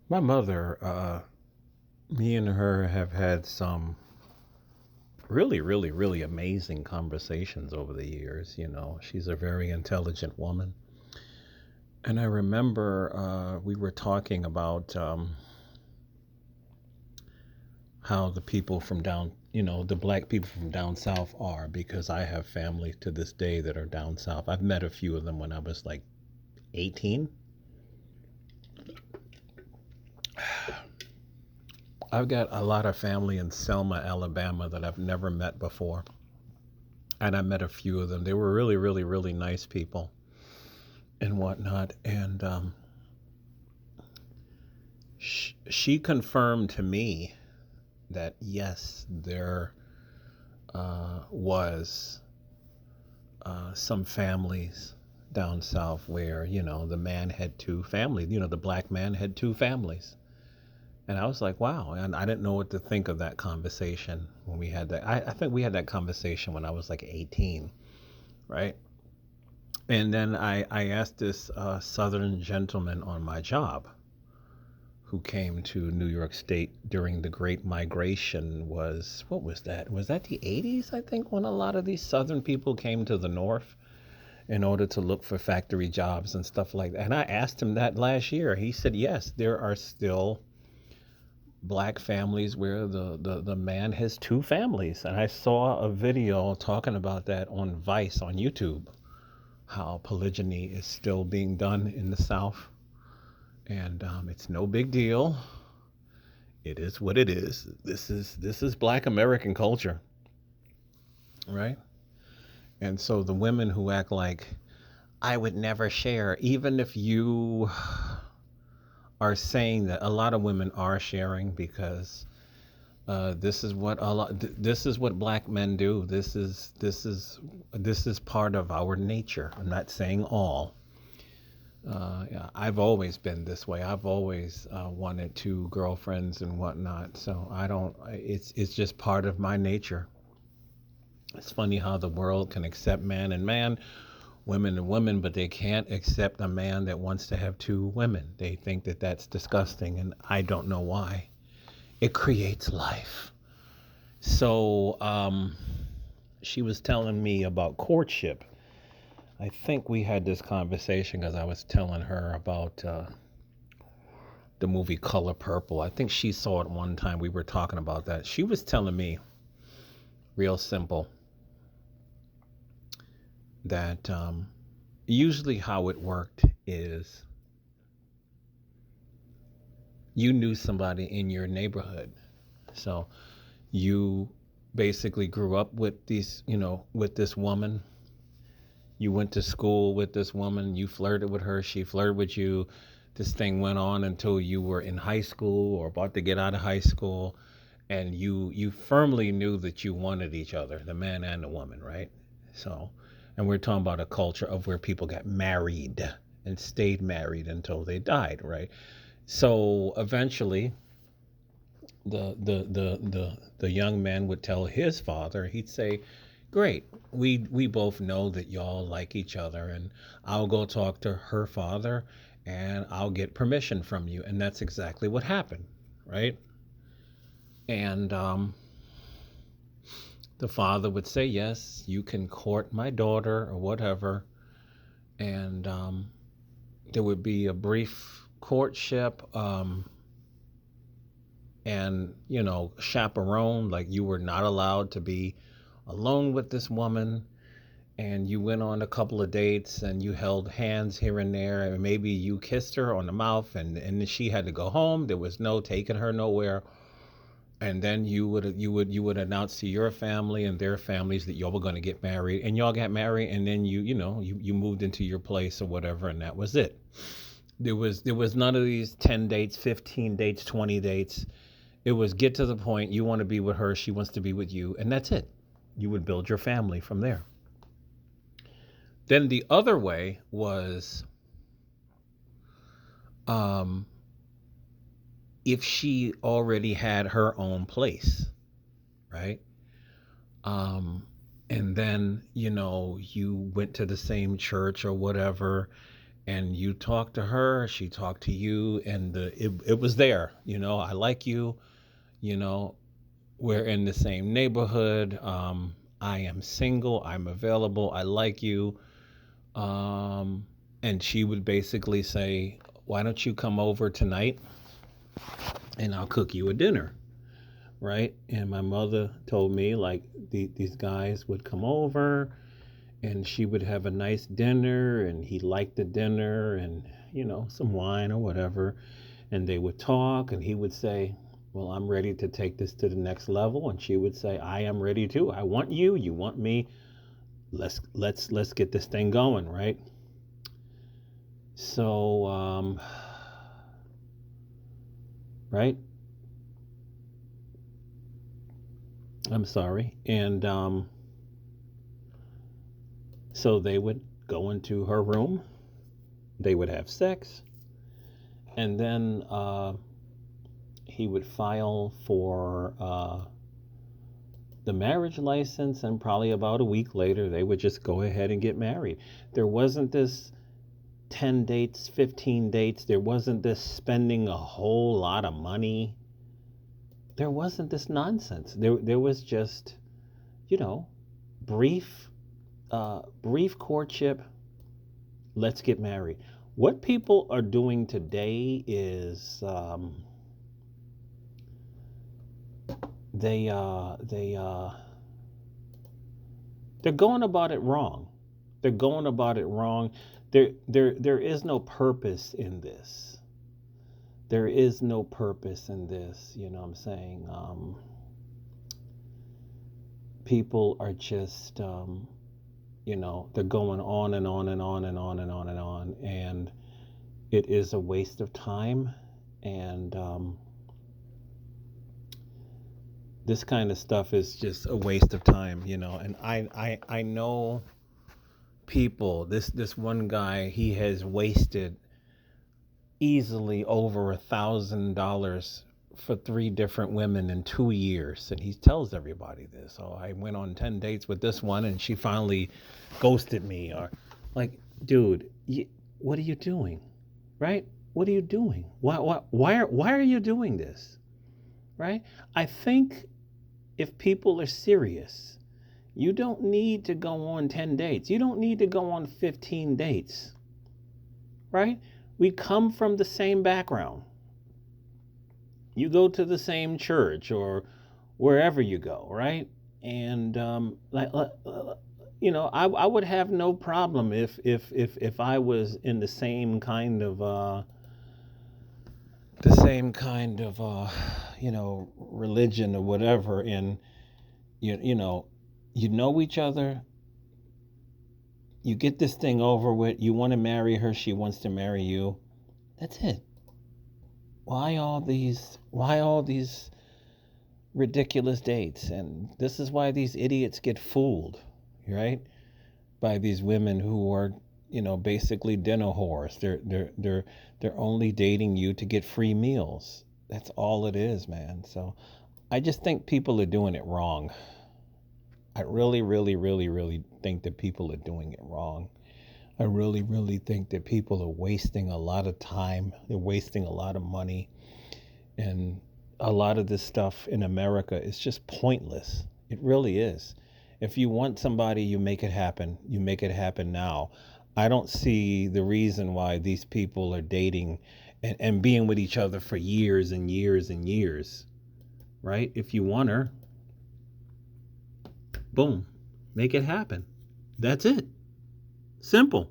My mother, me and her have had some really, really, really amazing conversations over the years. She's a very intelligent woman. And I remember we were talking about how the people from the black people from down south are, because I have family to this day that are down south. I've met a few of them when I was like 18. I've got a lot of family in Selma, Alabama that I've never met before. And I met a few of them. They were really, really, really nice people and whatnot. And she confirmed to me that yes, there was some families down south where, the man had two families, the black man had two families. And I was like, wow. And I didn't know what to think of that conversation when we had that. I think we had that conversation when I was like 18, right? And then I asked this Southern gentleman on my job who came to New York State during the Great Migration. What was that? Was that the 80s, I think, when a lot of these Southern people came to the North in order to look for factory jobs and stuff like that? And I asked him that last year. He said, yes, there are still black families where the man has two families. And I saw a video talking about that on Vice on YouTube, how polygyny is still being done in the South. And it's no big deal. It is what it is. This is Black American culture, right? And so the women who act like I would never share, even if you are saying that, a lot of women are sharing because this is what black men do. This is part of our nature. I'm not saying all. Yeah, I've always been this way. I've always wanted two girlfriends and whatnot. So I don't. It's just part of my nature. It's funny how the world can accept man and man, women and women, but they can't accept a man that wants to have two women. They think that that's disgusting, and I don't know why. It creates life. So she was telling me about courtship. I think we had this conversation because I was telling her about the movie Color Purple. I think she saw it one time. We were talking about that. She was telling me, real simple, that usually how it worked is you knew somebody in your neighborhood. So you basically grew up with with this woman. You went to school with this woman. You flirted with her. She flirted with you. This thing went on until you were in high school or about to get out of high school, and you firmly knew that you wanted each other, the man and the woman, right? So, and we're talking about a culture of where people got married and stayed married until they died, right? So eventually, the young man would tell his father. He'd say, great, we both know that y'all like each other, and I'll go talk to her father and I'll get permission from you. And that's exactly what happened, right? And the father would say, yes, you can court my daughter or whatever. And there would be a brief courtship, and, chaperone, like you were not allowed to be alone with this woman. And you went on a couple of dates and you held hands here and there, and maybe you kissed her on the mouth, and she had to go home. There was no taking her nowhere. And then you would announce to your family and their families that y'all were going to get married, and y'all got married, and then you moved into your place or whatever, and that was it. There was none of these 10 dates, 15 dates, 20 dates. It was get to the point. You want to be with her, she wants to be with you, and that's it. You would build your family from there. Then the other way was, um, if she already had her own place, right? And then, you went to the same church or whatever, and you talk to her, she talked to you, and it was there. I like you. You know, we're in the same neighborhood. I am single. I'm available. I like you. Um, and she would basically say, "Why don't you come over tonight, and I'll cook you a dinner?" Right? And my mother told me like these guys would come over, and she would have a nice dinner, and he liked the dinner, and some wine or whatever, and they would talk, and he would say, "Well, I'm ready to take this to the next level," and she would say, "I am ready too. I want you. You want me. Let's get this thing going." Right? So right, I'm sorry. And so they would go into her room, they would have sex, and then he would file for the marriage license, and probably about a week later, they would just go ahead and get married. There wasn't this 10 dates, 15 dates. There wasn't this spending a whole lot of money. There wasn't this nonsense. There was just, you know, brief, brief courtship. Let's get married. What people are doing today is they uh, they uh, they're going about it wrong. They're going about it wrong. There is no purpose in this. There is no purpose in this. You know what I'm saying? People are just, they're going on and on and on and on and on and on, and it is a waste of time. And this kind of stuff is just a waste of time, And I know people. This one guy, he has wasted easily over $1,000 for 3 different women in 2 years, and he tells everybody this. Oh, I went on 10 dates with this one, and she finally ghosted me. Or, like, dude, what are you doing? Right? What are you doing? Why are you doing this? Right? I think if people are serious, you don't need to go on 10 dates. You don't need to go on 15 dates. Right? We come from the same background. You go to the same church or wherever you go, right? And I would have no problem if I was in the same kind of religion or whatever, and you know each other, you get this thing over with, you want to marry her, she wants to marry you. That's it. Why all these ridiculous dates? And this is why these idiots get fooled, right? By these women who are, basically dinner whores. They're only dating you to get free meals. That's all it is, man. So I just think people are doing it wrong. I really, really, really, really think that people are doing it wrong. I really, really think that people are wasting a lot of time. They're wasting a lot of money. And a lot of this stuff in America is just pointless. It really is. If you want somebody, you make it happen. You make it happen now. I don't see the reason why these people are dating and being with each other for years and years and years, right? If you want her, boom, make it happen. That's it. Simple.